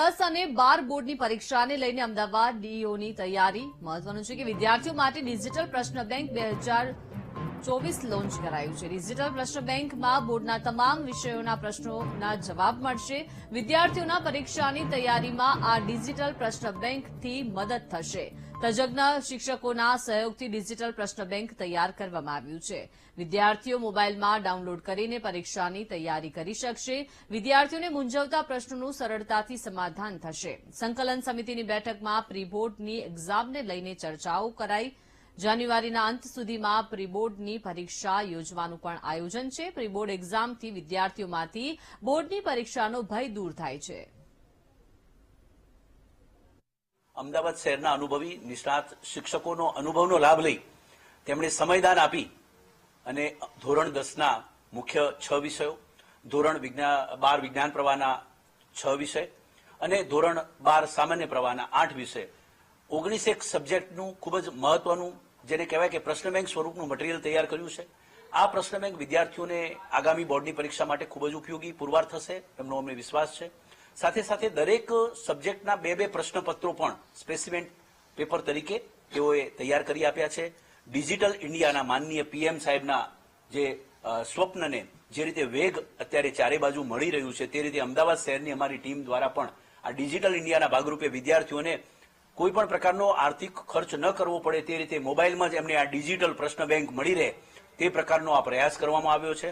10 અને 12 બોર્ડની પરીક્ષાને લઈને અમદાવાદ ડીઈઓની તૈયારી મહત્વનું છે કે વિદ્યાર્થીઓ માટે ડિજિટલ પ્રશ્ન બેંક 2024 લોન્ચ કરાયું છે। ડિજિટલ પ્રશ્ન બેંકમાં બોર્ડના તમામ વિષયોના પ્રશ્નોના જવાબ મળશે। વિદ્યાર્થીઓના પરીક્ષાની તૈયારીમાં આ ડિજિટલ પ્રશ્ન બેંકથી મદદ થશે। તજજ્ઞ શિક્ષકોના સહયોગથી ડિજિટલ પ્રશ્ન બેંક તૈયાર કરવામાં આવ્યું છે। વિદ્યાર્થીઓ મોબાઈલમાં ડાઉનલોડ કરીને પરીક્ષાની તૈયારી કરી શકશે। વિદ્યાર્થીઓને મૂંઝવતા પ્રશ્નોનું સરળતાથી સમાધાન થશે। સંકલન સમિતિની બેઠકમાં પ્રી બોર્ડની એક્ઝામને લઈને ચર્ચાઓ કરાઈ। જાન્યુઆરીના અંત સુધીમાં પ્રી બોર્ડની પરીક્ષા યોજવાનું પણ આયોજન છે। પ્રી બોર્ડ એક્ઝામથી વિદ્યાર્થીઓમાંથી બોર્ડની પરીક્ષાનો ભય દૂર થાય છે। અમદાવાદ શહેરના અનુભવી નિષ્ણાત શિક્ષકોનો અનુભવનો લાભ લઈ તેમણે સમયદાન આપી અને ધોરણ 10ના મુખ્ય 6 વિષયો, ધોરણ 12 વિજ્ઞાન પ્રવાહના 6 વિષય અને ધોરણ 12 સામાન્ય પ્રવાહના 8 વિષય 19 સબ્જેક્ટનું ખૂબ જ મહત્વનું જેને કહેવાય કે પ્રશ્ન બેંક સ્વરૂપનું મટીરીયલ તૈયાર કર્યું છે। આ પ્રશ્ન બેંક વિદ્યાર્થીઓને આગામી બોર્ડની પરીક્ષા માટે ખૂબ જ ઉપયોગી પુરવાર થશે એમનો અમને વિશ્વાસ છે। સાથે સાથે દરેક સબ્જેક્ટના બે પ્રશ્નપત્રો પણ સ્પેસિમેન પેપર તરીકે તેઓએ તૈયાર કરી આપ્યા છે। ડિજિટલ ઇન્ડિયાના માનનીય પીએમ સાહેબના જે સ્વપ્નને જે રીતે વેગ અત્યારે ચારે બાજુ મળી રહ્યું છે તે રીતે અમદાવાદ શહેરની અમારી ટીમ દ્વારા પણ આ ડિજિટલ ઇન્ડિયાના ભાગરૂપે વિદ્યાર્થીઓને કોઈ પણ પ્રકારનો આર્થિક ખર્ચ ન કરવો પડે તે રીતે મોબાઈલમાં જ એમને આ ડિજિટલ પ્રશ્ન બેંક મળી રહે તે પ્રકારનો આ પ્રયાસ કરવામાં આવ્યો છે।